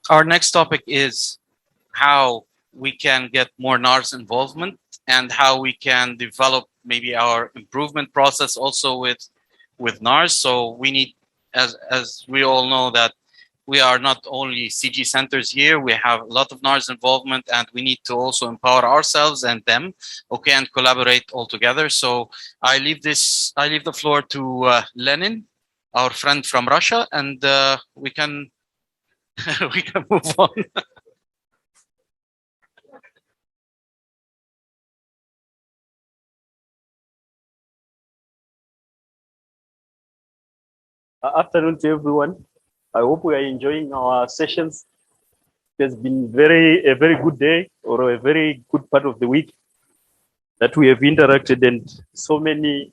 Our next topic is how we can get more NARS involvement and how we can develop maybe our improvement process also with NARS. So we need, as we all know, that we are not only CG centers here, we have a lot of NARS involvement, and we need to also empower ourselves and them, okay, and collaborate all together. So I leave the floor to Lenin, our friend from Russia, and we can we can move on. Afternoon to everyone. I hope we are enjoying our sessions. It has been a very good day or a very good part of the week that we have interacted, and so many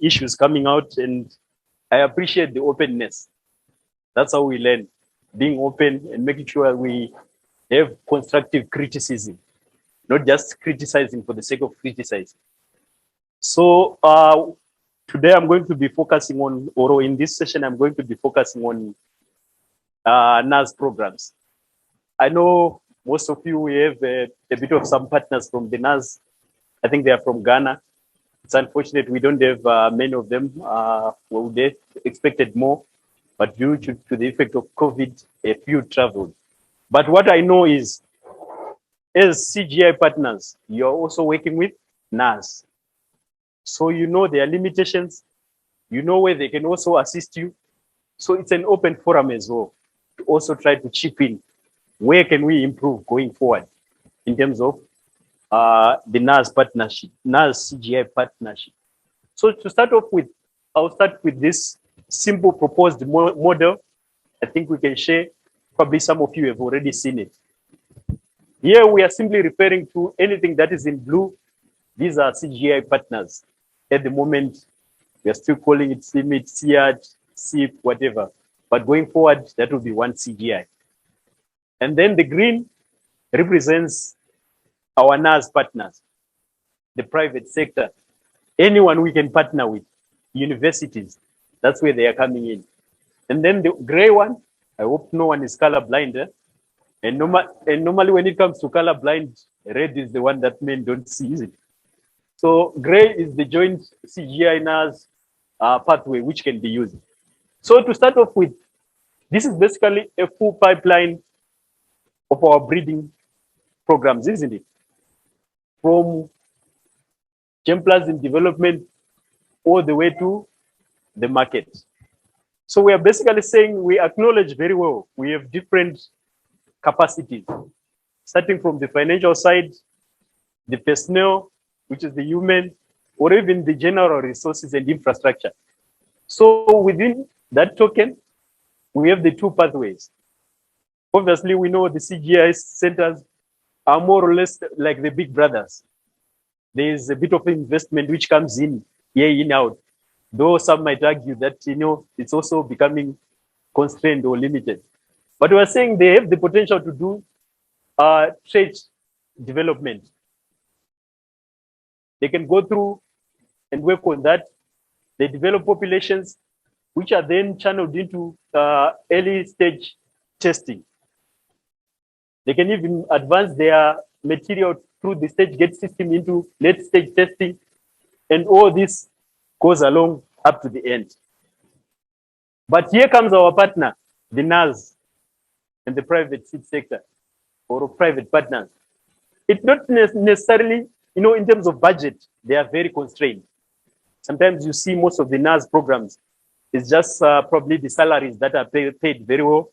issues coming out, and I appreciate the openness. That's how we learn, being open and making sure we have constructive criticism, not just criticizing for the sake of criticizing. So today I'm going to be focusing on, or in this session, I'm going to be focusing on NARS programs. I know most of you, we have a bit of some partners from the NARS. I think they are from Ghana. It's unfortunate we don't have many of them. We would have expected more, but due to the effect of COVID, a few traveled. But what I know is, as CGI partners, you're also working with NARS. So you know their limitations, you know where they can also assist you. So it's an open forum as well to also try to chip in. Where can we improve going forward in terms of the NARS partnership, NARS CGI partnership? So to start off with, I'll start with this simple proposed model. I think we can share. Probably some of you have already seen it. Here we are simply referring to anything that is in blue. These are CGI partners. At the moment, we are still calling it CIMIT, CIAT, CIP, whatever. But going forward, that will be one CGI. And then the green represents our NARS partners, the private sector, anyone we can partner with, universities, that's where they are coming in. And then the gray one, I hope no one is colorblind. And normally when it comes to colorblind, red is the one that men don't see, is it? So gray is the joint CGI NARS pathway which can be used. So to start off with, this is basically a full pipeline of our breeding programs, isn't it? From germplasm in development all the way to the market. So we are basically saying we acknowledge very well we have different capacities, starting from the financial side, the personnel, which is the human, or even the general resources and infrastructure. So within that token, we have the two pathways. Obviously, we know the CGI centers are more or less like the big brothers. There's a bit of investment which comes in, year in, out. Though some might argue that, it's also becoming constrained or limited. But we're saying they have the potential to do trade development. They can go through and work on that. They develop populations, which are then channeled into early stage testing. They can even advance their material through the stage gate system into late stage testing. And all this goes along up to the end. But here comes our partner, the NARS and the private seed sector or private partners. It's not necessarily, in terms of budget, they are very constrained. Sometimes you see most of the NARS programs, it's just probably the salaries that are paid very well,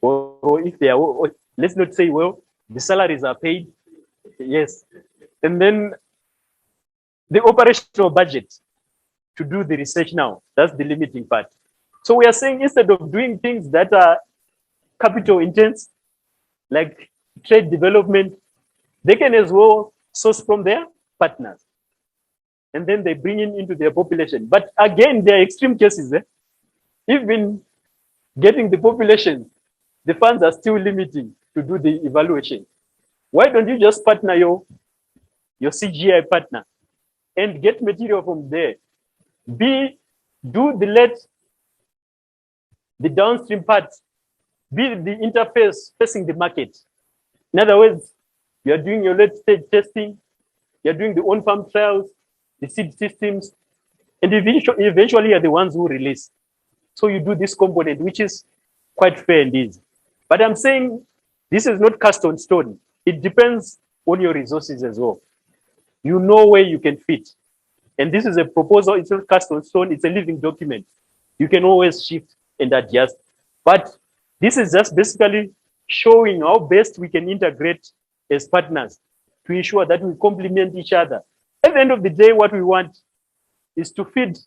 or if they are, let's not say well, the salaries are paid, yes. And then the operational budget to do the research now, that's the limiting part. So we are saying instead of doing things that are capital intense, like trade development, they can as well source from their partners. And then they bring it into their population. But again, there are extreme cases. Even getting the population, the funds are still limiting to do the evaluation. Why don't you just partner your CGI partner and get material from there? Do the downstream part, be the interface facing the market. In other words, you're doing your late stage testing, you're doing the on-farm trials, the seed systems, and eventually you're the ones who release. So you do this component, which is quite fair and easy. But I'm saying this is not cast on stone. It depends on your resources as well. You know where you can fit. And this is a proposal, it's not cast on stone, it's a living document. You can always shift and adjust. But this is just basically showing how best we can integrate as partners to ensure that we complement each other. At the end of the day, what we want is to feed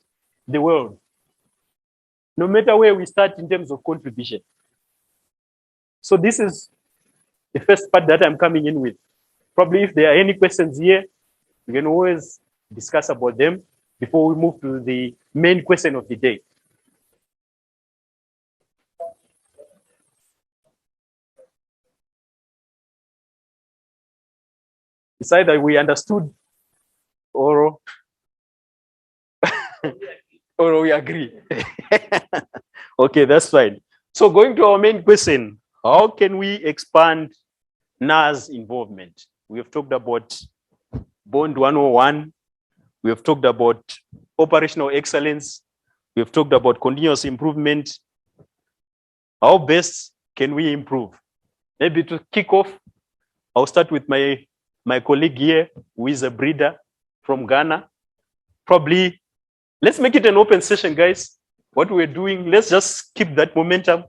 the world, no matter where we start in terms of contribution. So this is the first part that I'm coming in with. Probably if there are any questions here, we can always discuss about them before we move to the main question of the day. It's either we understood or or we agree. Okay, that's fine. So going to our main question, how can we expand NARES involvement? We have talked about Bond 101. We have talked about operational excellence. We have talked about continuous improvement. How best can we improve? Maybe to kick off, I'll start with my colleague here, who is a breeder from Ghana. Probably, let's make it an open session, guys. What we're doing, let's just keep that momentum.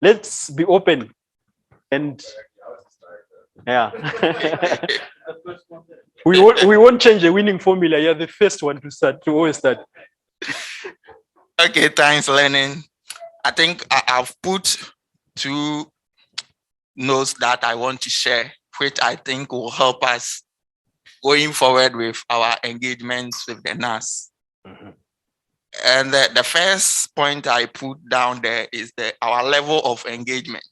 Let's be open. And yeah. we won't change the winning formula. You're the first one to always start. Okay, thanks, Lennon. I think I've put 2 notes that I want to share, which I think will help us going forward with our engagements with the NARES. Mm-hmm. And the first point I put down there is our level of engagement.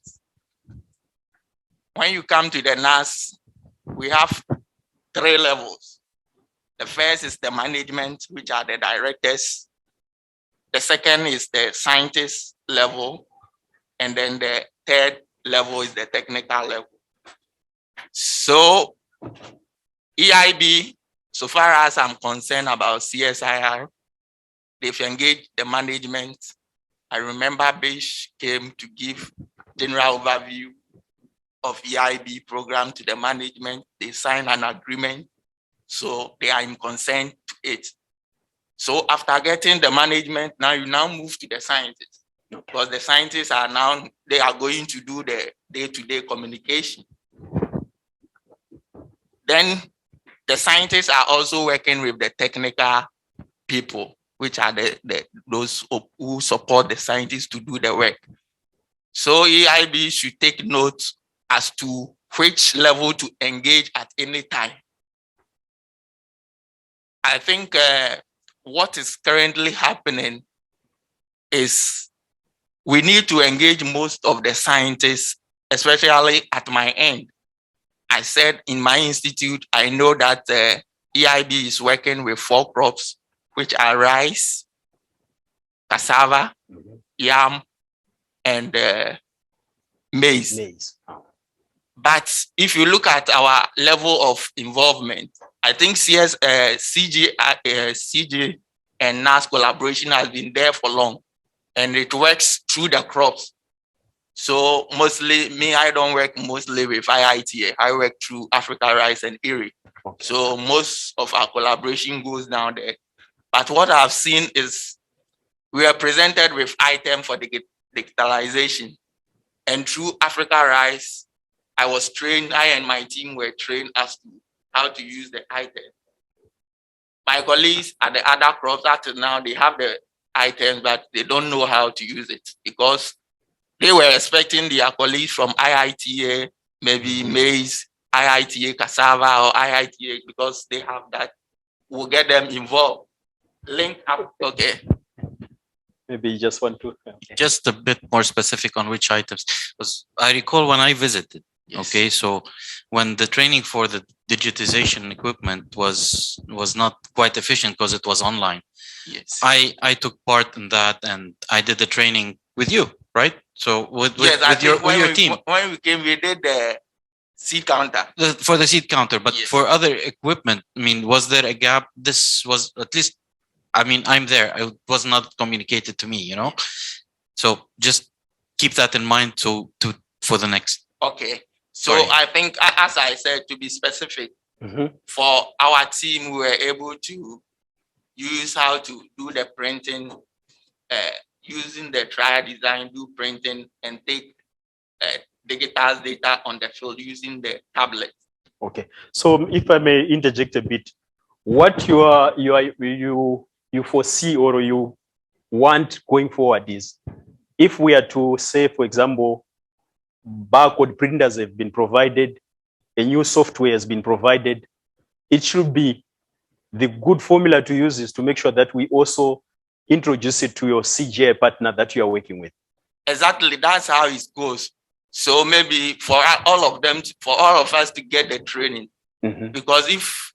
When you come to the NARES, we have 3 levels. The first is the management, which are the directors. The second is the scientist level. And then the third level is the technical level. So EIB, so far as I'm concerned about CSIR, they've engaged the management. I remember Bish came to give general overview of EIB program to the management. They signed an agreement, so they are in consent to it. So after getting the management, now you move to the scientists, because the scientists are they are going to do the day-to-day communication. Then the scientists are also working with the technical people, which are those who support the scientists to do the work. So EIB should take note as to which level to engage at any time. I think what is currently happening is we need to engage most of the scientists, especially at my end. I said in my institute, I know that EIB is working with 4 crops, which are rice, cassava, yam, and maize. But if you look at our level of involvement, I think CJ and NARES collaboration has been there for long, and it works through the crops. So mostly, I don't work mostly with EiB-IITA. I work through Africa Rice and ERI. Okay. So most of our collaboration goes down there. But what I've seen is we are presented with items for the digitalization. And through Africa Rice, I and my team were trained as to how to use the item. My colleagues at the other crops, up to now, they have the items, but they don't know how to use it because they were expecting their colleagues from EiB-IITA, maybe maize, EiB-IITA cassava, or EiB-IITA, because they have that, will get them involved. Link up, okay. Maybe you just want to. Just a bit more specific on which items. Because I recall when I visited, yes. Okay, so when the training for the digitization equipment was not quite efficient because it was online. Yes. I took part in that and I did the training with you, right? So Yes, I with your think when team when we came, we did the seed counter. for the seed counter, but Yes. for other equipment, I mean, was there a gap? This was at least, I mean, I'm there. It was not communicated to me, you know. So just keep that in mind for the next. Okay. So Sorry. I think, as I said, to be specific, for our team, we were able to use how to do the printing, using the trial design, do printing, and take digital data on the field using the tablet. Okay. So if I may interject a bit, what you foresee or you want going forward is, if we are to say, for example, barcode printers have been provided, a new software has been provided, it should be the good formula to use is to make sure that we also introduce it to your CGI partner that you are working with. Exactly, that's how it goes. So maybe for all of them, for all of us to get the training, because if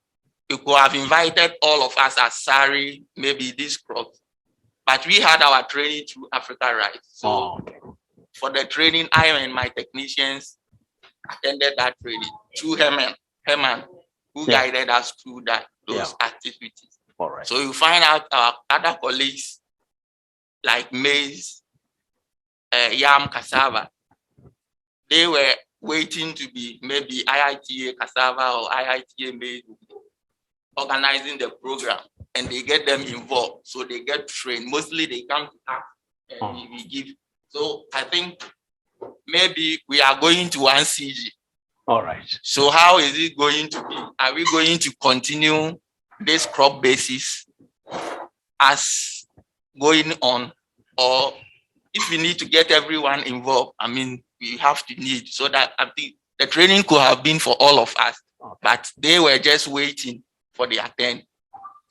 you could have invited all of us as SARI, maybe this crop, but we had our training through Africa Rise. So for the training, I and my technicians attended that training through Herman, who guided us through those activities. All right. So you find out our other colleagues like maize, yam, cassava, they were waiting to be maybe EiB-IITA cassava or EiB-IITA maize organizing the program, and they get them involved. So they get trained. Mostly they come to us and we give. So I think maybe we are going to one CG. All right. So how is it going to be? Are we going to continue this crop basis as going on? Or if we need to get everyone involved, I mean, we have to need, so that I think the training could have been for all of us, but they were just waiting for the attend.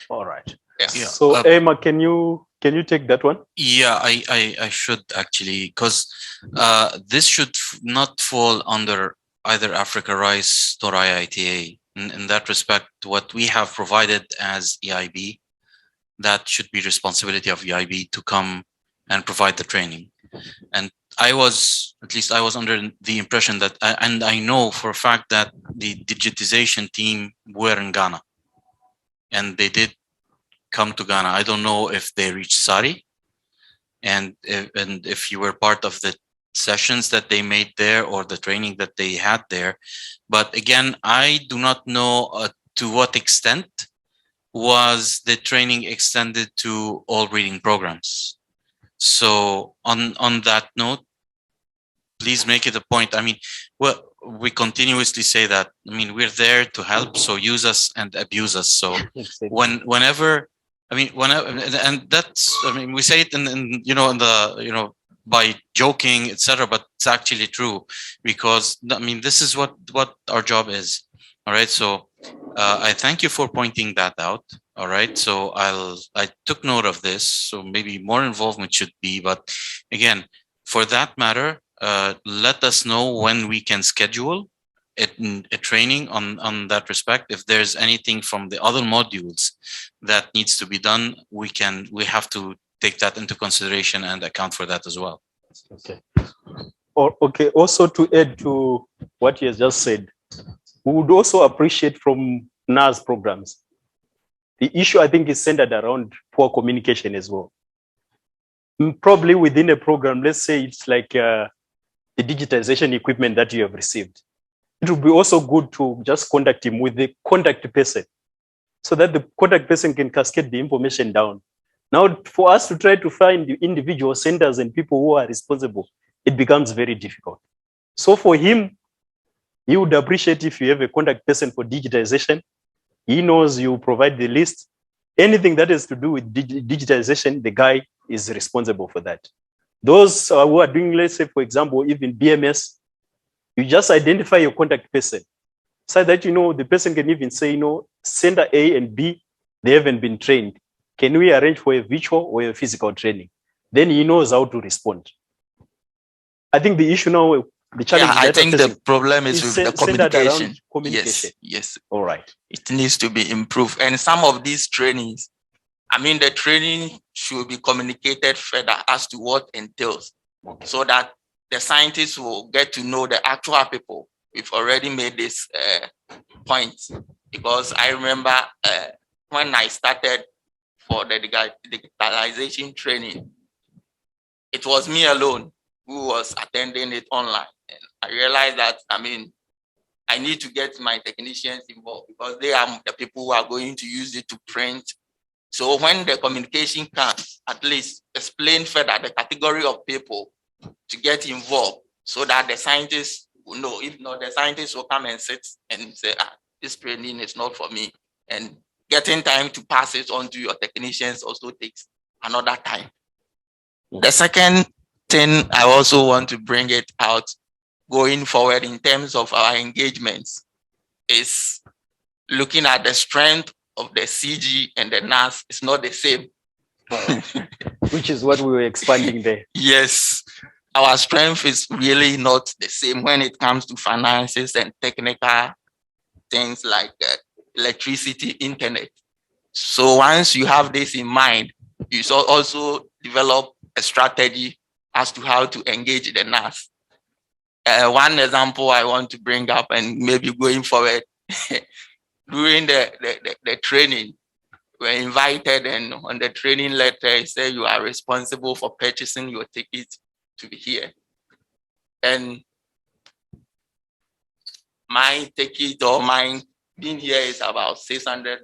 All right. Yeah. So Emma, can you take that one? Yeah, I should actually, because this should not fall under either Africa Rice or EiB-IITA. In that respect, what we have provided as EIB, that should be responsibility of EIB to come and provide the training. And I was under the impression that, and I know for a fact that the digitization team were in Ghana, and they did come to Ghana. I don't know if they reached SARI, and if you were part of the sessions that they made there or the training that they had there. But again, I do not know to what extent was the training extended to all reading programs. So on that note, please make it a point. I mean, well, we continuously say that, I mean, we're there to help, so use us and abuse us. So whenever, and that's, I mean, we say it by joking, etc., but it's actually true, because I mean, this is what our job is. All right. So I thank you for pointing that out. All right. So I took note of this. So maybe more involvement should be, but again, for that matter, let us know when we can schedule a training on that respect. If there's anything from the other modules that needs to be done, we have to take that into consideration and account for that as well. Okay. Okay. Also, to add to what he has just said, we would also appreciate from NARES programs. The issue, I think, is centered around poor communication as well. Probably within a program, let's say it's like the digitization equipment that you have received. It would be also good to just contact him with the contact person, so that the contact person can cascade the information down. Now, for us to try to find the individual centers and people who are responsible, it becomes very difficult. So for him, he would appreciate if you have a contact person for digitization. He knows you provide the list. Anything that has to do with digitization, the guy is responsible for that. Those who are doing, let's say, for example, even BMS, you just identify your contact person, so that, the person can even say, center A and B, they haven't been trained. Can we arrange for a virtual or a physical training? Then he knows how to respond. I think the issue now, the challenge. Yeah, I think the problem is with the communication. Communication. Yes. All right. It needs to be improved. And some of these trainings, I mean, the training should be communicated further as to what entails, so that the scientists will get to know the actual people. We've already made this point, because I remember when I started for the digitalization training, it was me alone who was attending it online. And I realized that, I need to get my technicians involved, because they are the people who are going to use it to print. So when the communication comes, at least explain further the category of people to get involved, so that the scientists will know. If not, the scientists will come and sit and say, this training is not for me. And getting time to pass it on to your technicians also takes another time. The second thing I also want to bring it out going forward in terms of our engagements is looking at the strength of the CG and the NARES is not the same. Which is what we were expanding there. Yes, our strength is really not the same when it comes to finances and technical things like electricity, internet. So once you have this in mind, you should also develop a strategy as to how to engage the NARES. One example I want to bring up, and maybe going forward, during the training, we're invited, and on the training letter, it said you are responsible for purchasing your ticket to be here. And my ticket or mine being here is about $600.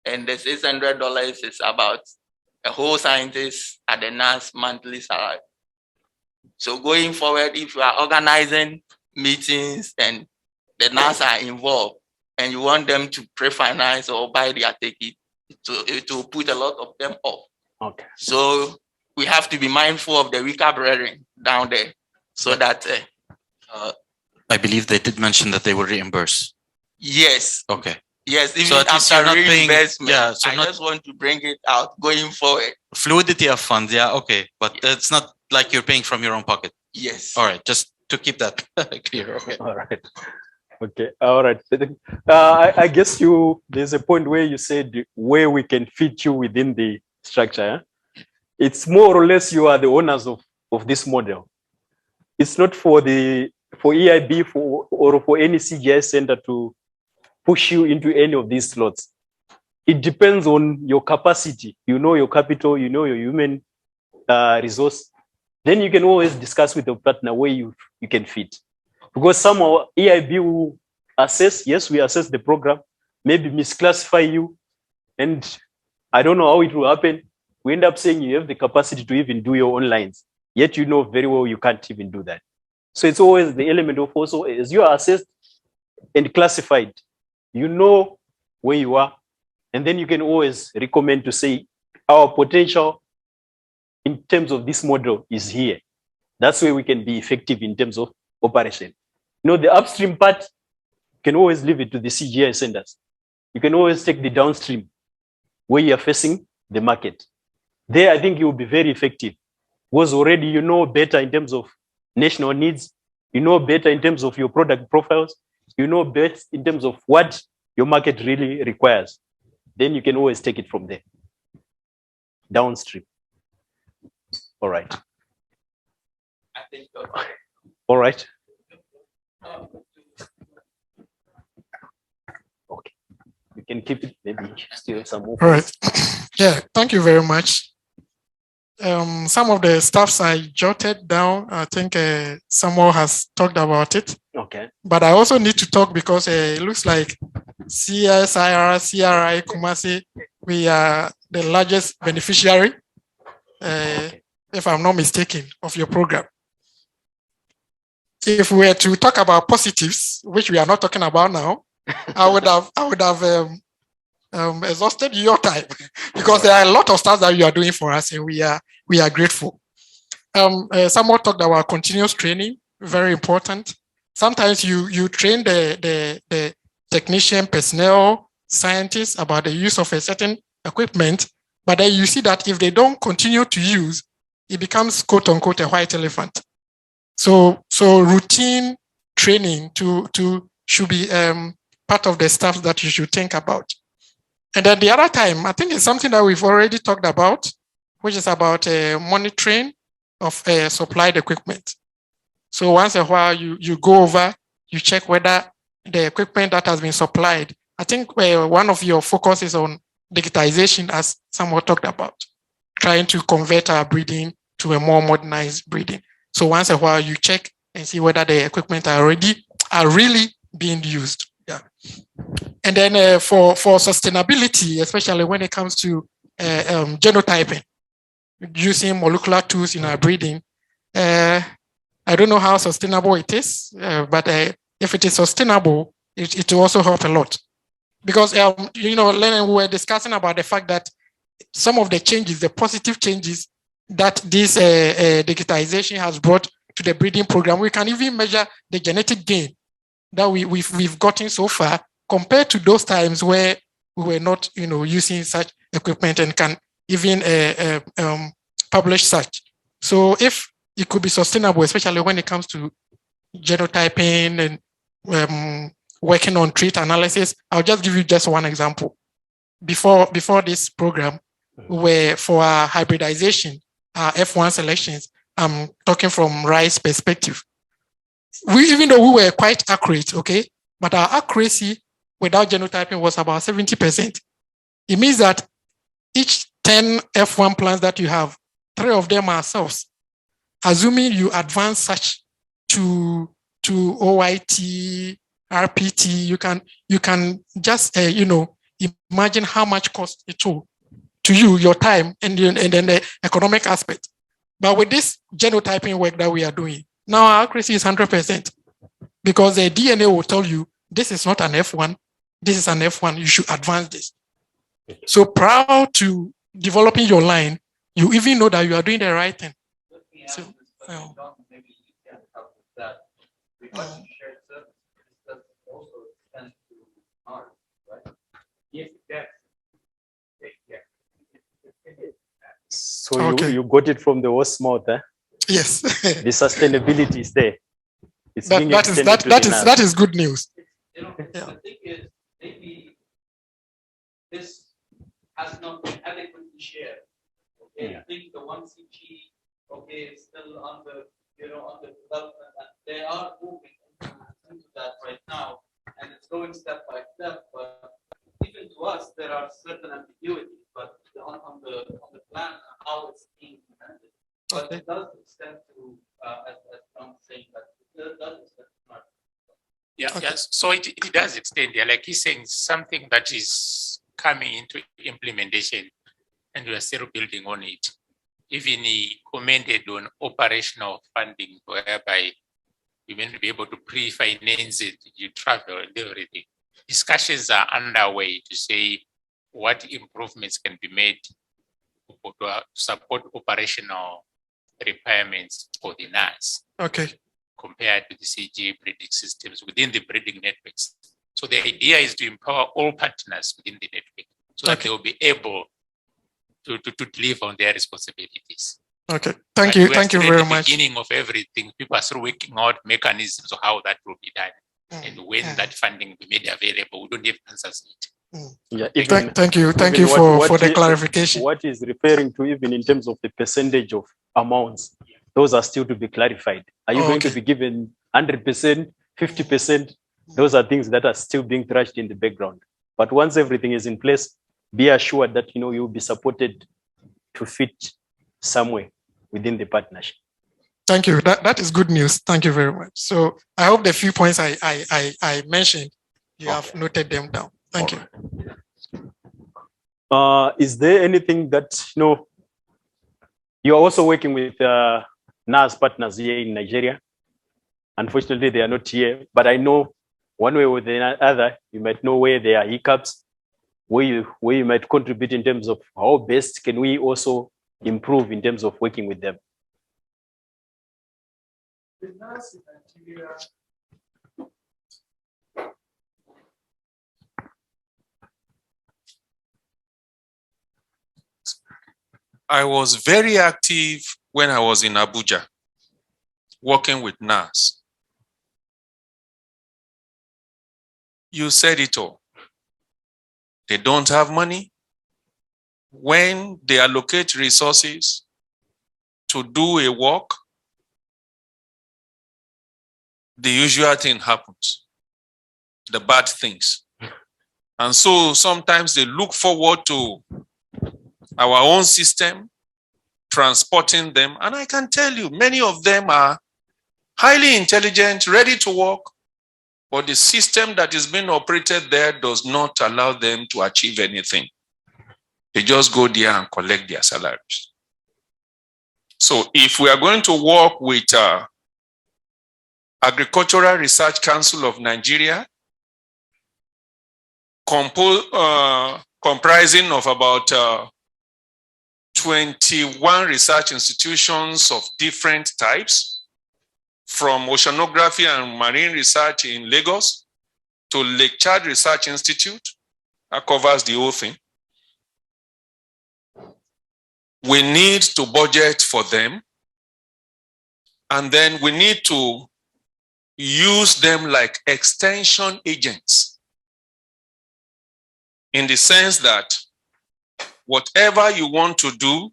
And the $600 is about a whole scientist at the NARES monthly salary. So going forward, if you are organizing meetings and the NARES are involved, and you want them to pre-finance or buy their ticket, it will put a lot of them off. Okay. So we have to be mindful of the weaker brethren down there, so that. I believe they did mention that they will reimburse. Yes. Okay. Yes, even So at least you're after not paying. reinvestment, Yeah. So I not just want to bring it out going forward. fluidity of funds. Yeah. Okay. But it's not like you're paying from your own pocket. Yes. All right. Just to keep that clear. Okay. All right. Okay. All right. I guess there's a point where you said where we can fit you within the structure. It's more or less you are the owners of this model. It's not for EIB or for any CGI center to push you into any of these slots. It depends on your capacity, your capital, your human resource. Then you can always discuss with your partner where you can fit. Because some of EIB will assess, yes, we assess the program, maybe misclassify you. And I don't know how it will happen. We end up saying you have the capacity to even do your own lines, yet you know very well you can't even do that. So it's always the element of also, as you are assessed and classified, you know where you are. And then you can always recommend to say, our potential in terms of this model is here. That's where we can be effective in terms of operation. The upstream part, you can always leave it to the CGI centers. You can always take the downstream where you are facing the market. There, I think you will be very effective, because already you know better in terms of national needs, you know better in terms of your product profiles, you know better in terms of what your market really requires. Then you can always take it from there, downstream. All right. I think All right. Okay. You can keep it, maybe still some more. All right. Yeah, thank you very much. Some of the stuffs I jotted down, I think someone has talked about it. Okay. But I also need to talk because it looks like CSIR, CRI, Kumasi, we are the largest beneficiary, if I'm not mistaken, of your program. If we were to talk about positives, which we are not talking about now, I would have exhausted your time because there are a lot of stuff that you are doing for us, and we are grateful. Someone talked about continuous training, very important. Sometimes you train the technician, personnel, scientists about the use of a certain equipment, but then you see that if they don't continue to use, it becomes quote unquote a white elephant. So routine training should be part of the stuff that you should think about. And then the other time, I think it's something that we've already talked about, which is about monitoring of supplied equipment. So once a while, you go over, you check whether the equipment that has been supplied. I think one of your focus is on digitization, as someone talked about, trying to convert our breeding to a more modernized breeding. So once a while, you check and see whether the equipment are really being used. Yeah. And then for sustainability, especially when it comes to genotyping, using molecular tools in our breeding, I don't know how sustainable it is, but if it is sustainable, it will also help a lot. Because, Lennon, we were discussing about the fact that some of the changes, the positive changes that this digitization has brought to the breeding program, we can even measure the genetic gain that we've gotten so far compared to those times where we were not, using such equipment and can even publish such. So if it could be sustainable, especially when it comes to genotyping and working on trait analysis. I'll just give you just one example. Before this program, where for our hybridization, our F1 selections, I'm talking from rice perspective. Even though we were quite accurate, okay, but our accuracy without genotyping was about 70%. It means that each 10 F1 plants that you have, 3 of them are cells. Assuming you advance such to OIT, RPT, you can just imagine how much cost it will to you, your time, and then the economic aspect. But with this genotyping work that we are doing, now our accuracy is 100% because the DNA will tell you this is not an F1, this is an F1, you should advance this. So prior to developing your line, you even know that you are doing the right thing. So, maybe you can help with that. Because shared service that also extends to NARES, right? Yes, yes. So Okay. you got it from the horse mouth, eh? Yes. The sustainability is there. It's that is good news. The thing is, maybe this has not been adequately shared. Okay, I think the 1CG, is still under development, and they are moving into that right now, and it's going step by step. But even to us, there are certain ambiguities, but on the plan how it's being implemented. But it does extend to, as Tom was saying, that it does extend to market. Yeah, yes. So it does extend there. Like he's saying, something that is coming into implementation, and we are still building on it. Even he commented on operational funding, whereby you may be able to pre-finance it, you travel and everything. Discussions are underway to say what improvements can be made to support operational requirements for the NARES. Okay. Compared to the CG breeding systems within the breeding networks. So the idea is to empower all partners within the network so that they will be able to deliver on their responsibilities. Okay, thank you very much. At the beginning of everything, people are still working out mechanisms of how that will be done. And when that funding will be made available, we don't have answers yet. Yeah, thank you for the clarification. What is referring to, even in terms of the percentage of amounts, those are still to be clarified. Are you going to be given 100%, 50%? Those are things that are still being thrashed in the background. But once everything is in place, be assured that you'll be supported to fit somewhere within the partnership. Thank you. That is good news. Thank you very much. So I hope the few points I mentioned, you have noted them down. Thank you. Is there anything that you're also working with NARES partners here in Nigeria? Unfortunately, they are not here, but I know one way or the other, you might know where there are hiccups, where you might contribute in terms of how best can we also improve in terms of working with them. I was very active when I was in Abuja, working with NARES. You said it all. They don't have money. When they allocate resources, to do a work, the usual thing happens, the bad things. And so sometimes they look forward to our own system, transporting them. And I can tell you, many of them are highly intelligent, ready to work, but the system that is being operated there does not allow them to achieve anything. They just go there and collect their salaries. So if we are going to work with Agricultural Research Council of Nigeria, comprising of about 21 research institutions of different types, from oceanography and marine research in Lagos to Lake Chad Research Institute, that covers the whole thing. We need to budget for them, and then we need to use them like extension agents, in the sense that whatever you want to do,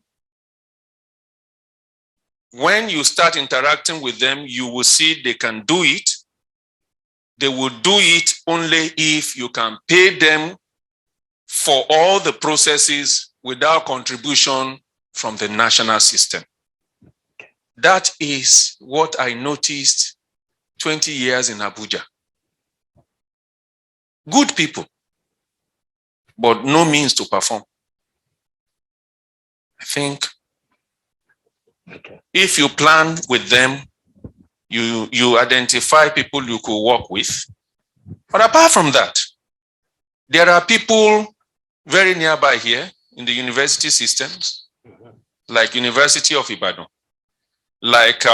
when you start interacting with them, you will see they can do it. They will do it only if you can pay them for all the processes without contribution from the national system. That is what I noticed 20 years in Abuja. Good people, but no means to perform. I think if you plan with them, you identify people you could work with. But apart from that, there are people very nearby here in the university systems, like University of Ibadan, like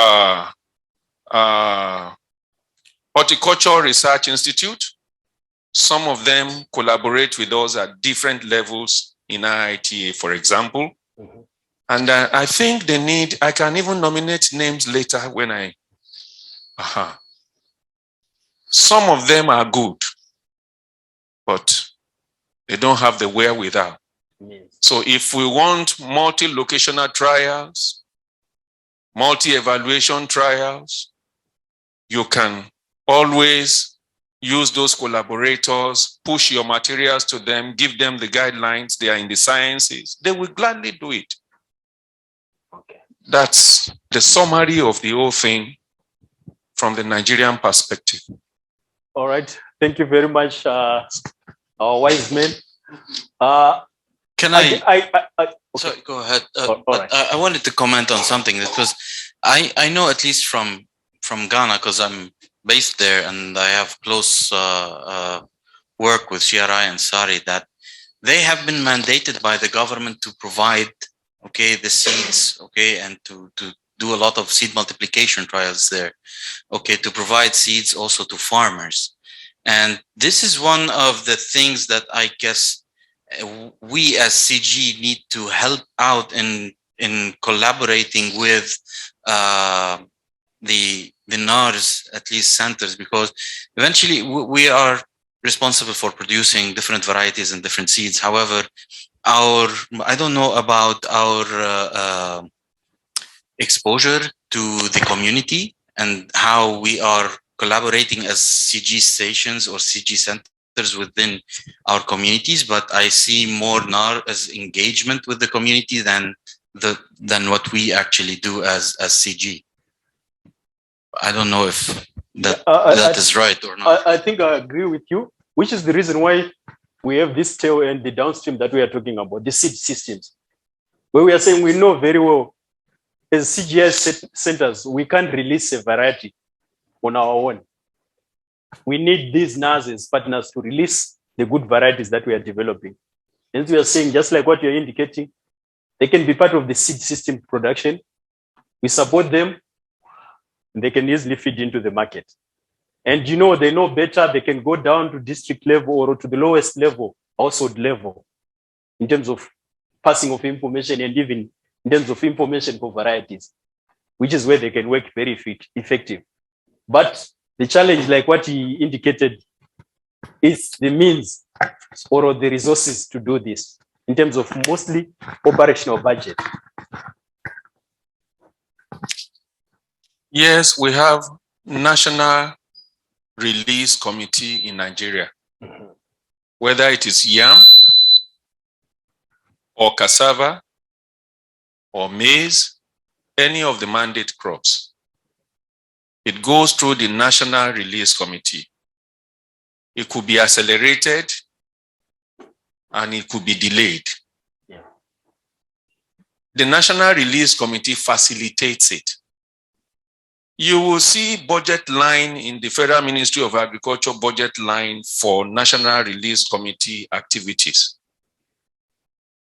Horticulture Research Institute. Some of them collaborate with us at different levels in EiB-IITA, for example. And I think they need, I can even nominate names later when I, Some of them are good, but they don't have the wherewithal. So if we want multi-locational trials, multi-evaluation trials, you can always use those collaborators, push your materials to them, give them the guidelines, they are in the sciences, they will gladly do it. That's the summary of the whole thing from the Nigerian perspective. All right. Thank you very much, our wise men. Can I okay. Sorry, go ahead. All right. I wanted to comment on something, because I know, at least from Ghana, because I'm based there and I have close work with CRI and SARI, that they have been mandated by the government to provide the seeds, and to do a lot of seed multiplication trials there, to provide seeds also to farmers. And this is one of the things that I guess we as CG need to help out in collaborating with the NARES, at least centers, because eventually we are responsible for producing different varieties and different seeds. However, I don't know about our exposure to the community and how we are collaborating as CG stations or CG centers within our communities, but I see more NAR as engagement with the community than what we actually do as CG. I don't know if that is right or not. I think I agree with you, which is the reason why we have this tail and the downstream that we are talking about, the seed systems, where we are saying we know very well as CGI centers, we can't release a variety on our own. We need these NARES as partners to release the good varieties that we are developing. And we are saying, just like what you're indicating, they can be part of the seed system production. We support them, and they can easily feed into the market. And they know better, they can go down to district level or to the lowest level, household level, in terms of passing of information and even in terms of information for varieties, which is where they can work very effective. But the challenge, like what he indicated, is the means or the resources to do this in terms of mostly operational budget. Yes, we have National Release Committee in Nigeria. Whether it is yam or cassava or maize, any of the mandate crops, it goes through the National Release Committee. It could be accelerated and it could be delayed. Yeah. The National Release Committee facilitates it. You will see budget line in the Federal Ministry of Agriculture budget line for National Release Committee activities.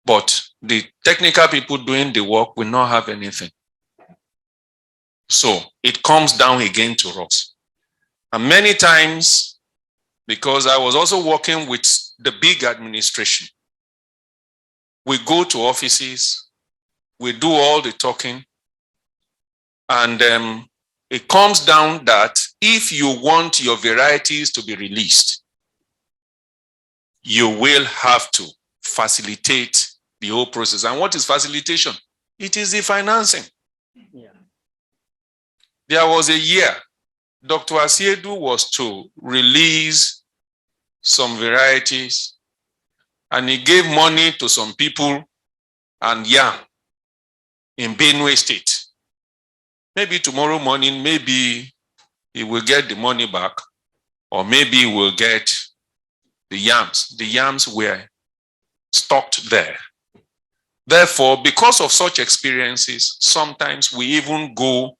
But the technical people doing the work will not have anything. So it comes down again to us. And many times, because I was also working with the big administration, we go to offices, we do all the talking, and it comes down that if you want your varieties to be released, you will have to facilitate the whole process. And what is facilitation? It is the financing. Yeah. There was a year, Dr. Asiedu was to release some varieties, and he gave money to some people and in Benue State. Maybe tomorrow morning, maybe he will get the money back, or maybe he will get the yams. The yams were stocked there. Therefore, because of such experiences, sometimes we even go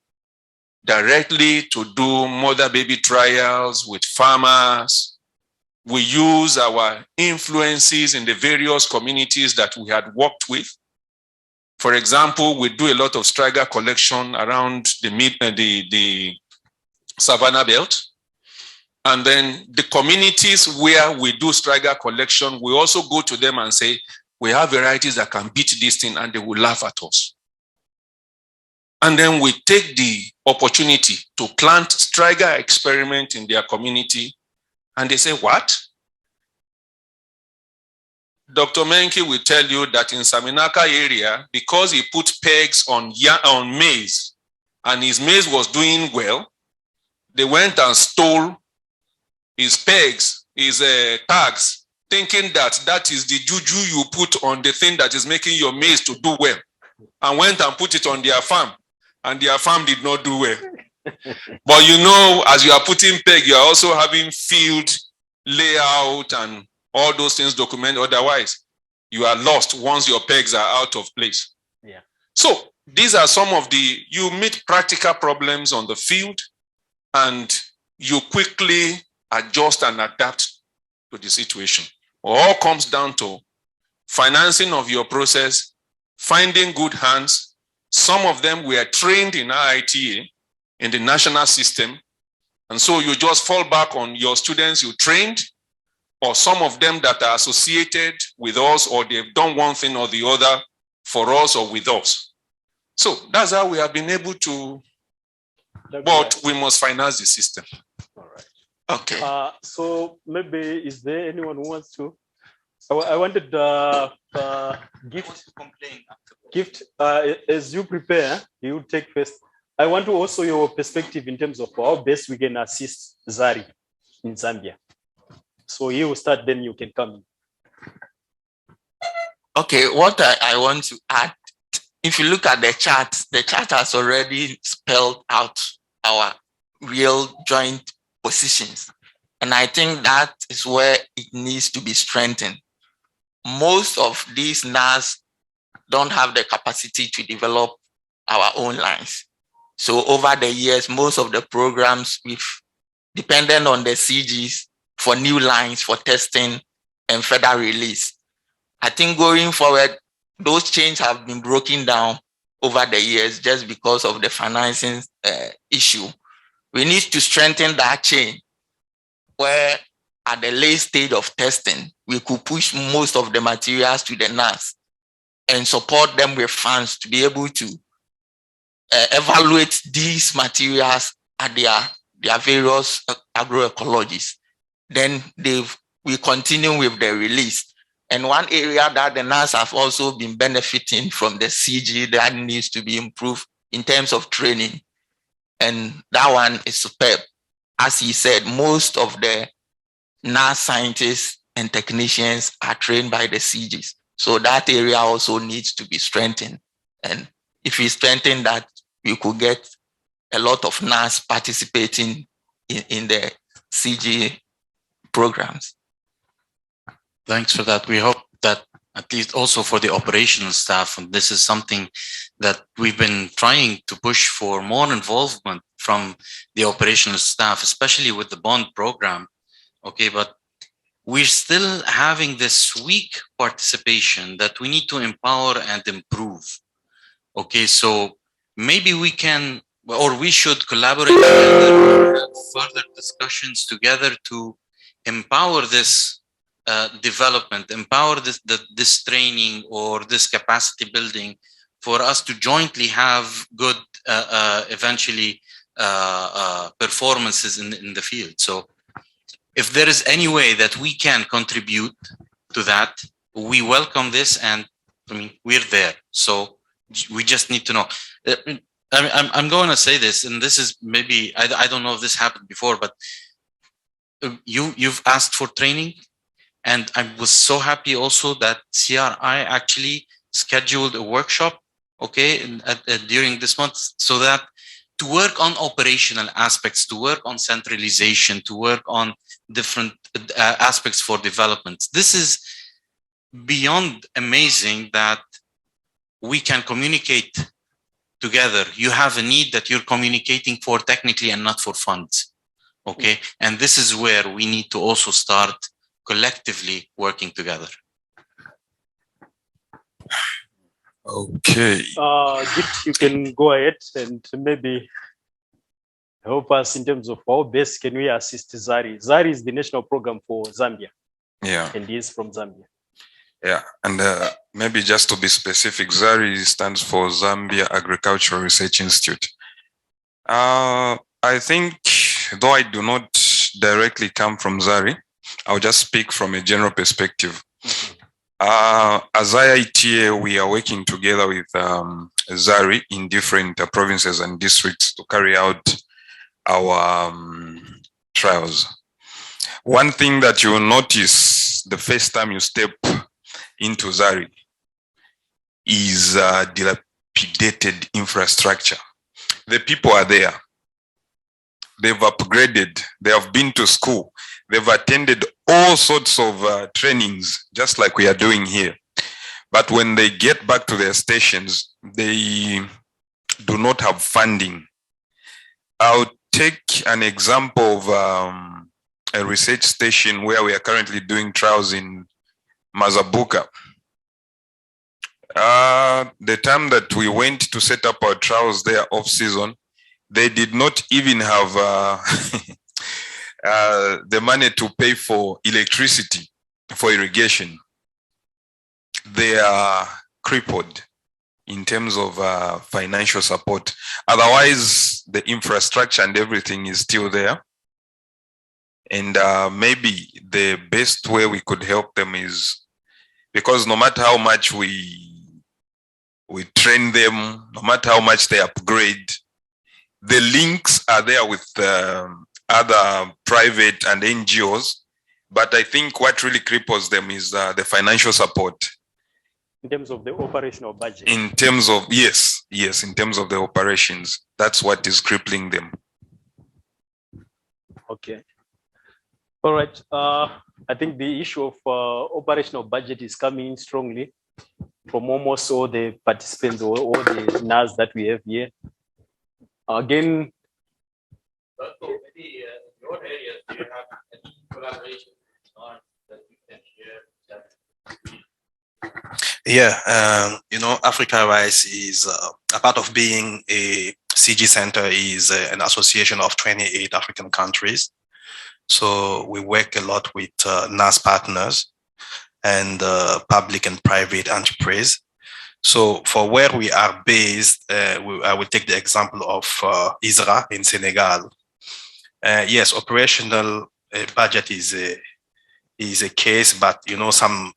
directly to do mother-baby trials with farmers. We use our influences in the various communities that we had worked with. For example, we do a lot of striga collection around the Savannah Belt. And then the communities where we do striga collection, we also go to them and say, we have varieties that can beat this thing, and they will laugh at us. And then we take the opportunity to plant striga experiment in their community. And they say, what? Dr. Menke will tell you that in Saminaka area, because he put pegs on maize, and his maize was doing well, they went and stole his pegs, his tags, thinking that that is the juju you put on the thing that is making your maize to do well, and went and put it on their farm, and their farm did not do well. But you know, as you are putting peg, you are also having field layout and all those things documented. Otherwise, you are lost once your pegs are out of place. Yeah. So these are some of you meet practical problems on the field, and you quickly adjust and adapt to the situation. All comes down to financing of your process, finding good hands. Some of them were trained in EiB-IITA in the national system. And so you just fall back on your students you trained, or some of them that are associated with us, or they've done one thing or the other for us or with us. So that's how we have been able to, but we must finance the system. All right. Okay. So maybe, is there anyone who wants to? I wanted gift. As you prepare, you take first. I want to also your perspective in terms of how best we can assist Zari in Zambia. So you will start, then you can come in. Okay, what I want to add, if you look at the chart has already spelled out our real joint positions. And I think that is where it needs to be strengthened. Most of these NARES don't have the capacity to develop our own lines. So over the years, most of the programs we've depended on the CGs for new lines, for testing and further release. I think going forward, those chains have been broken down over the years just because of the financing issue. We need to strengthen that chain where at the late stage of testing, we could push most of the materials to the NARES and support them with funds to be able to evaluate these materials at their various agroecologies. Then we continue with the release. And one area that the NARES have also been benefiting from the CG that needs to be improved in terms of training And that one is superb. As he said, most of the NARES scientists and technicians are trained by the CGs. So that area also needs to be strengthened. And if we strengthen that, we could get a lot of NARES participating in the CG programs. Thanks for that. We hope that at least also for the operational staff, and this is something that we've been trying to push for more involvement from the operational staff, especially with the bond program. Okay, but we're still having this weak participation that we need to empower and improve. Okay, so maybe we can, or we should collaborate together, have further discussions together to empower this development, empower this training or this capacity building for us to jointly have good, eventually, performances in the field. So if there is any way that we can contribute to that, we welcome this, and I mean, we're there. So we just need to know. I'm going to say this, and this is maybe, I don't know if this happened before, but you've asked for training. And I was so happy also that CRI actually scheduled a workshop, okay, during this month, so that to work on operational aspects, to work on centralization, to work on different aspects for development. This is beyond amazing that we can communicate together. You have a need that you're communicating for technically and not for funds, okay? And this is where we need to also start collectively working together. Okay. Git, you can go ahead and maybe help us in terms of how best can we assist ZARI. ZARI is the national program for Zambia. Yeah. And he is from Zambia. Yeah. And maybe just to be specific, ZARI stands for Zambia Agricultural Research Institute. I think, though I do not directly come from ZARI, I'll just speak from a general perspective. As EiB-IITA, we are working together with ZARI in different provinces and districts to carry out our trials. One thing that you will notice the first time you step into ZARI is dilapidated infrastructure. The people are there. They've upgraded. They have been to school. They've attended all sorts of trainings, just like we are doing here. But when they get back to their stations, they do not have funding. I'll take an example of a research station where we are currently doing trials in Mazabuka. The time that we went to set up our trials there off season, they did not even have the money to pay for electricity, for irrigation. They are crippled in terms of financial support. Otherwise, the infrastructure and everything is still there. And maybe the best way we could help them is, because no matter how much we train them, no matter how much they upgrade, the links are there with other private and NGOs. But I think what really cripples them is the financial support. In terms of the operational budget. In terms of, yes, in terms of the operations, that's what is crippling them. Okay. All right. I think the issue of operational budget is coming in strongly from almost all the participants or all the NARES that we have here. Again, your area, do you have any collaboration that you can share? Yeah, Africa Rise is a part of being a CG Center is an association of 28 African countries. So we work a lot with NARES partners and public and private enterprise. So for where we are based, I will take the example of ISRA in Senegal. Yes, operational budget is a case, but some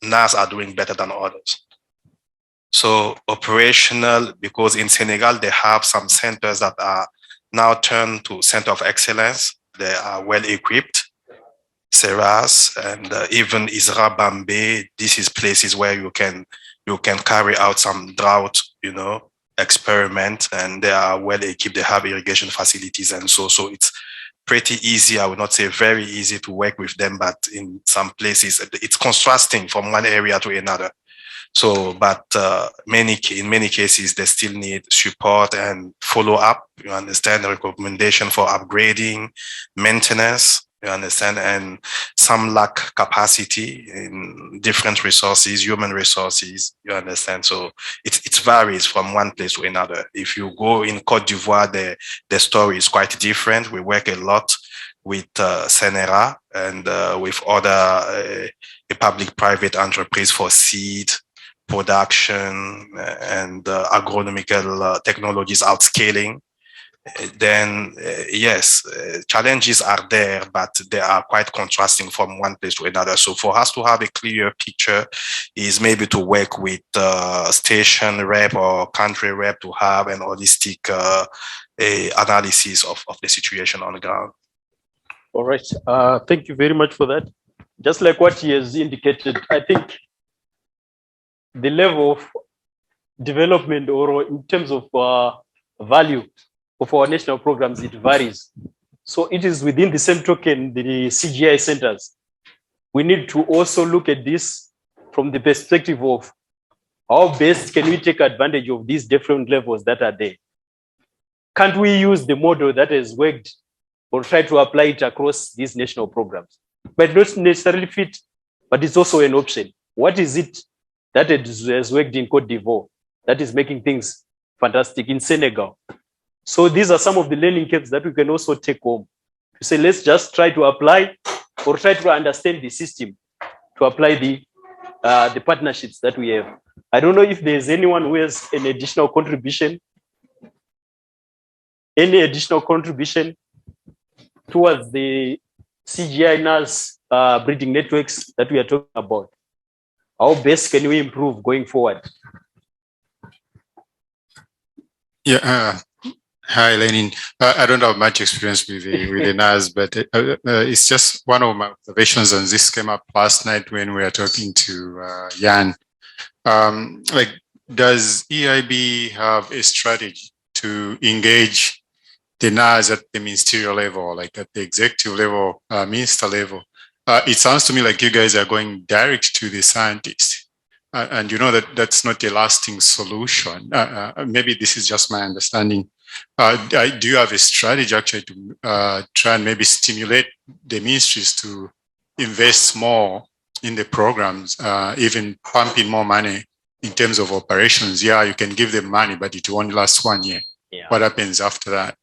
NARES are doing better than others. So operational, because in Senegal they have some centers that are now turn to Center of Excellence. They are well equipped. Seras and even Isra Bambe. This is places where you can carry out some drought, experiment, and they are well equipped. They have irrigation facilities, and so it's pretty easy. I would not say very easy to work with them, but in some places it's contrasting from one area to another. So, but in many cases, they still need support and follow up. You understand, the recommendation for upgrading, maintenance. You understand, and some lack capacity in different resources, human resources. You understand, so it varies from one place to another. If you go in Côte d'Ivoire, the story is quite different. We work a lot with Senera and with other public-private enterprise for seed production and agronomical technologies outscaling. Then yes, challenges are there, but they are quite contrasting from one place to another. So for us to have a clear picture is maybe to work with station rep or country rep to have an holistic analysis of the situation on the ground. All right. Thank you very much for that. Just like what he has indicated, I think the level of development or in terms of value of our national programs, it varies. So it is within the same token, the CGI centers. We need to also look at this from the perspective of how best can we take advantage of these different levels that are there. Can't we use the model that has worked or try to apply it across these national programs? But not necessarily fit, but it's also an option. What is it that has worked in Côte d'Ivoire that is making things fantastic in Senegal? So these are some of the learning curves that we can also take home. To say, let's just try to apply or try to understand the system to apply the partnerships that we have. I don't know if there's anyone who has an additional contribution. Any additional contribution towards the CGI NARES breeding networks that we are talking about? How best can we improve going forward? Yeah. Hi, Lenin. I don't have much experience with the NARES, but it's just one of my observations, and this came up last night when we were talking to Jan. Does EIB have a strategy to engage the NARES at the ministerial level, like at the executive level, minister level? It sounds to me like you guys are going direct to the scientists. And you know that that's not a lasting solution. Maybe this is just my understanding. Do you have a strategy actually to try and maybe stimulate the ministries to invest more in the programs, even pumping more money in terms of operations? Yeah, you can give them money, but it won't last 1 year. Yeah. What happens after that?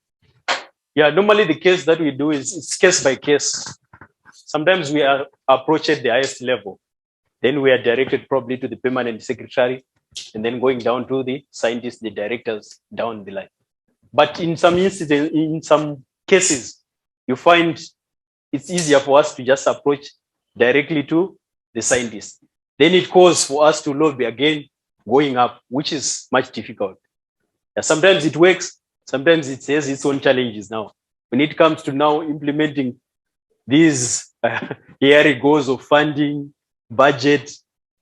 Yeah, normally the case that we do is it's case by case. Sometimes we are approached at the highest level. Then we are directed probably to the permanent secretary and then going down to the scientists, the directors down the line. But in some instances, in some cases, you find it's easier for us to just approach directly to the scientists. Then it calls for us to lobby again, going up, which is much difficult. Yeah, sometimes it works, sometimes it has its own challenges now. When it comes to now implementing these hairy goals of funding, budget,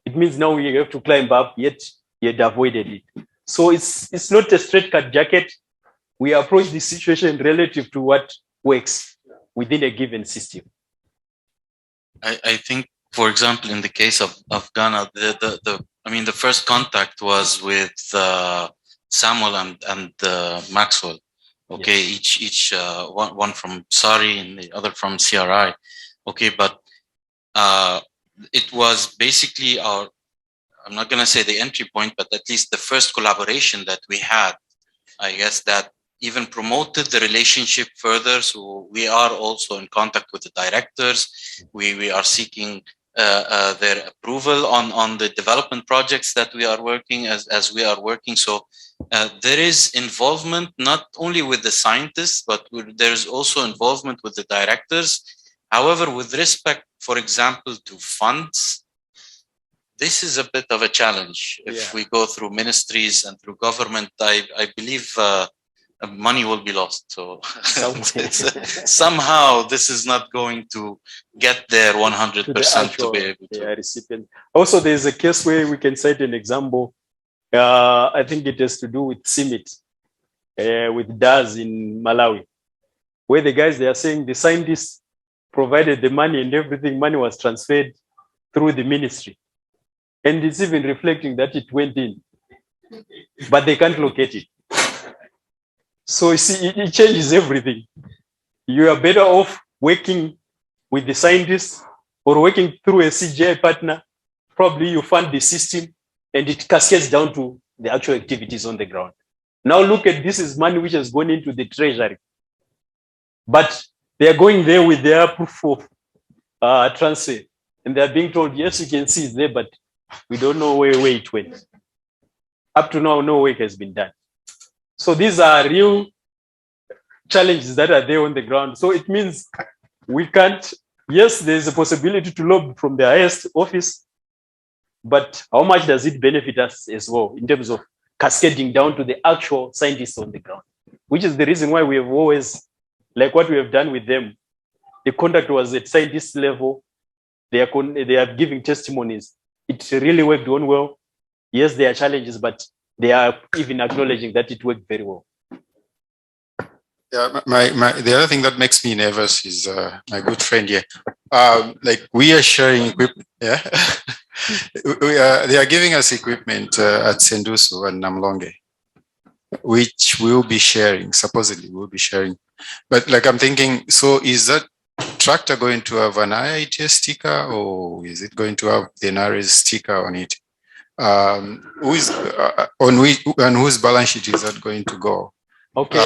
it means now we have to climb up, yet avoided it. So it's not a straight cut jacket. We approach the situation relative to what works within a given system. I think, for example, in the case of Ghana, the first contact was with Samuel and Maxwell. Okay, yes. Each one from SARI and the other from CRI. Okay, but it was basically our, I'm not going to say the entry point, but at least the first collaboration that we had, I guess, that even promoted the relationship further. So we are also in contact with the directors. We are seeking their approval on the development projects that we are working as we are working. So there is involvement not only with the scientists, but there is also involvement with the directors. However, with respect, for example, to funds, this is a bit of a challenge. If we go through ministries and through government, I believe money will be lost. So somehow this is not going to get there 100% to be able to. Recipient. Also, there's a case where we can cite an example. I think it has to do with CIMIT, with DAS in Malawi, where the guys, they are saying the scientists provided the money and everything, money was transferred through the ministry. And it's even reflecting that it went in, but they can't locate it. So you see, it changes everything. You are better off working with the scientists or working through a CGI partner. Probably you fund the system and it cascades down to the actual activities on the ground. Now look at this is money which has gone into the treasury, but they are going there with their proof of transfer, and they are being told, yes, you can see it's there, but we don't know where it went. Up to now, no work has been done. So these are real challenges that are there on the ground. So it means we can't, yes, there's a possibility to lobby from the highest office, but how much does it benefit us as well in terms of cascading down to the actual scientists on the ground, which is the reason why we have always, like what we have done with them, the contact was at scientist level. They are giving testimonies. It really worked on well. Yes, there are challenges, but they are even acknowledging that it worked very well. Yeah, the other thing that makes me nervous is my good friend here. Like we are sharing equipment. Yeah, they are giving us equipment at Sendusu and Namlonge, which we'll be sharing. Supposedly, we'll be sharing. But like I'm thinking, so is that tractor going to have an EiB-IITA sticker, or is it going to have the NARES sticker on it? Who is on whose balance sheet is that going to go? Okay.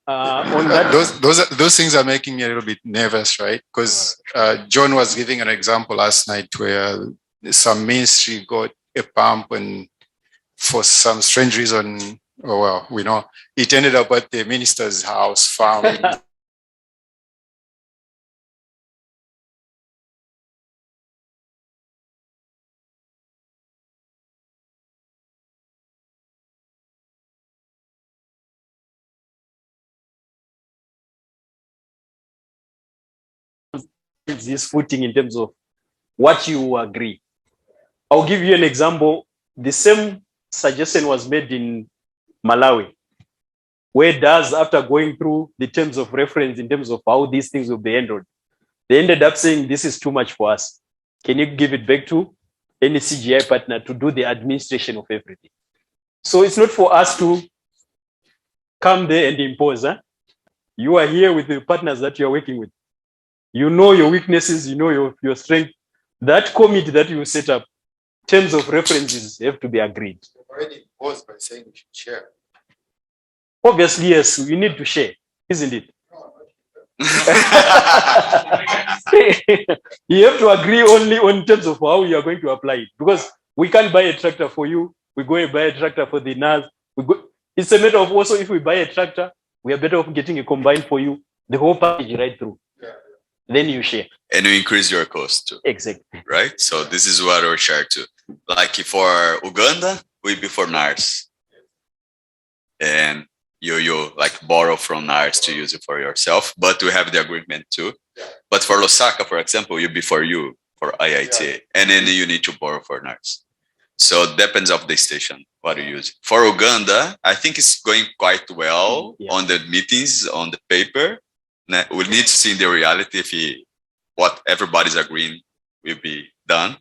On that, those things are making me a little bit nervous, right? Because John was giving an example last night where some ministry got a pump, and for some strange reason, oh well, we know it ended up at the minister's house farm. this footing in terms of what you agree. I'll give you an example. The same suggestion was made in Malawi, where DAS, after going through the terms of reference in terms of how these things will be handled, they ended up saying, this is too much for us. Can you give it back to any CGI partner to do the administration of everything? So it's not for us to come there and impose. Huh? You are here with the partners that you're working with. You know your weaknesses, you know your strength. That committee that you set up, terms of references have to be agreed. Already imposed by saying we should share. Obviously, yes, we need to share, isn't it? You have to agree only on terms of how you are going to apply it, because we can't buy a tractor for you. We go and buy a tractor for the NAS. It's a matter of also, if we buy a tractor, we are better off getting a combine for you, the whole package right through. Then you share. And you increase your cost too. Exactly. Right? So this is what we share too. Like for Uganda, we be for NARES. And you like borrow from NARES to use it for yourself, but we have the agreement too. But for Lusaka, for example, you be for EiB-IITA, and then you need to borrow for NARES. So it depends of the station, what you use. For Uganda, I think it's going quite well on the meetings, on the paper. We need to see in the reality if what everybody's agreeing will be done.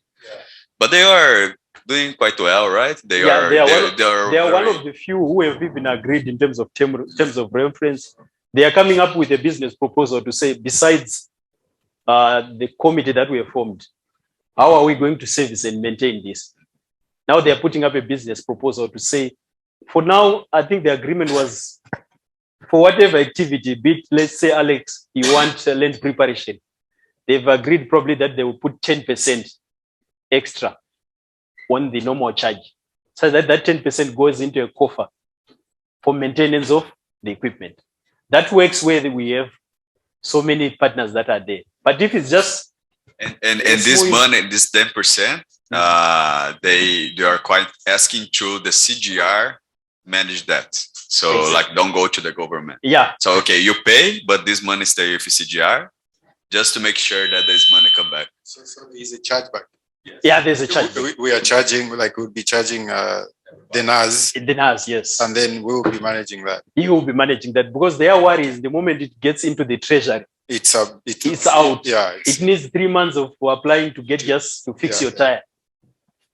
But they are doing quite well, right? They are one of the few who have even agreed in terms of terms of reference. They are coming up with a business proposal to say, besides the committee that we have formed, how are we going to service and maintain this? Now they are putting up a business proposal to say, for now, I think the agreement was for whatever activity, be it, let's say, Alex, you want land preparation. They've agreed probably that they will put 10% extra on the normal charge, so that 10% goes into a coffer for maintenance of the equipment. That works where we have so many partners that are there. But if it's just and this money, this 10%, they are quite asking to the CGR manage that. So Exactly. like, don't go to the government. Yeah. So, okay, you pay, but this money stay with CGR just to make sure that this money come back. So is a chargeback. Yeah, there's a charge. We are charging, like we'll be charging the NARES, The NARES, yes. and then we will be managing that. He will be managing that because their worry is the moment it gets into the treasury, It's out. Yeah, It needs 3 months of applying to get just to fix your tire.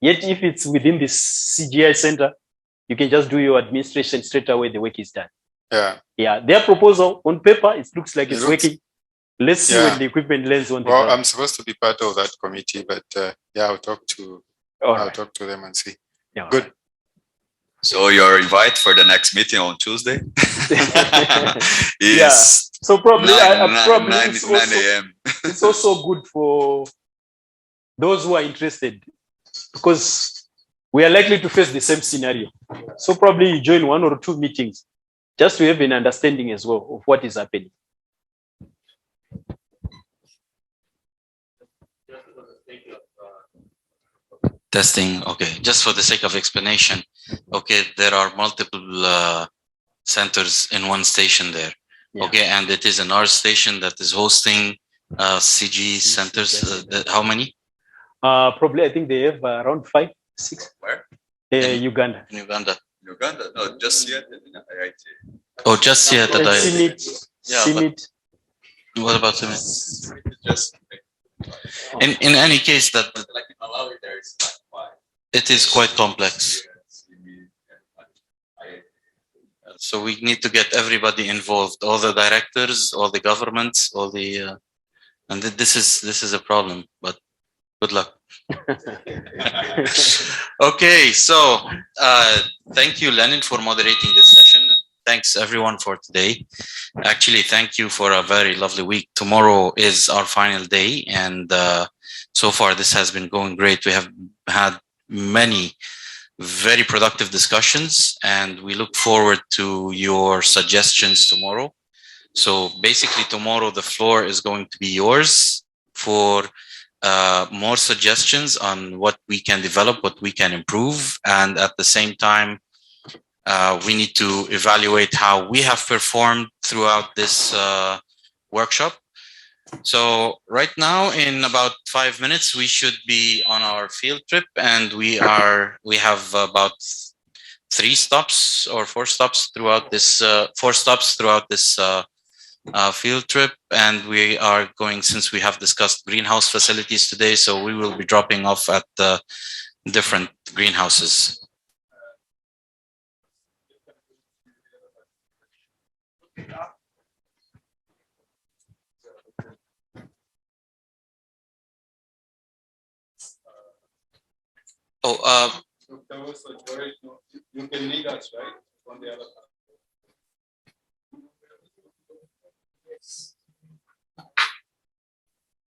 Yet if it's within the CGI center, you can just do your administration straight away. The work is done. yeah. Yeah, their proposal on paper, it looks like it's working. Let's see Yeah. when the equipment lands on the Well, ground. I'm supposed to be part of that committee, but yeah, I'll talk to them and see. Yeah, Good. So your invite for the next meeting on Tuesday is Yeah. So probably, 9 it's also, a.m. it's also good for those who are interested because we are likely to face the same scenario. So probably you join 1 or 2 meetings just to have an understanding as well of what is happening. Testing. Okay, just for the sake of explanation. Okay, there are multiple centers in one station there. Yeah. Okay, and it is an R station that is hosting CG centers. How many? Probably, I think they have around 5, 6. Where? Uganda. In Uganda. Uganda? No, just yet. Oh, just yet that I. Yeah, CIMIT. What about him? Just In any case, that like in Malawi, there is like 5. it is quite complex. So we need to get everybody involved, all the directors, all the governments, all the, and this is a problem. But good luck. Okay, so thank you, Lenin, for moderating this session. Thanks everyone for today. Actually, thank you for a very lovely week. Tomorrow is our final day, and so far this has been going great. We have had many very productive discussions, and we look forward to your suggestions tomorrow. So basically tomorrow the floor is going to be yours for more suggestions on what we can develop, what we can improve, and at the same time we need to evaluate how we have performed throughout this workshop. So right now, in about 5 minutes, we should be on our field trip, and we have about 3 stops or 4 stops throughout this 4 stops throughout this field trip. And we are going, since we have discussed greenhouse facilities today, so we will be dropping off at the different greenhouses. Oh, you can lead us, right? On the other side.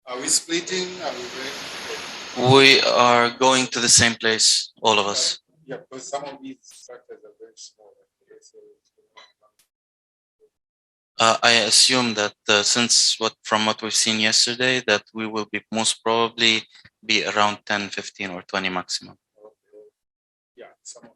Are we splitting? Are we breaking? we are going to the same place, all of us. Yeah, because some of these structures are very small. I assume that since from what we've seen yesterday, that we will be most probably be around 10, 15 or 20 maximum. Yeah, some of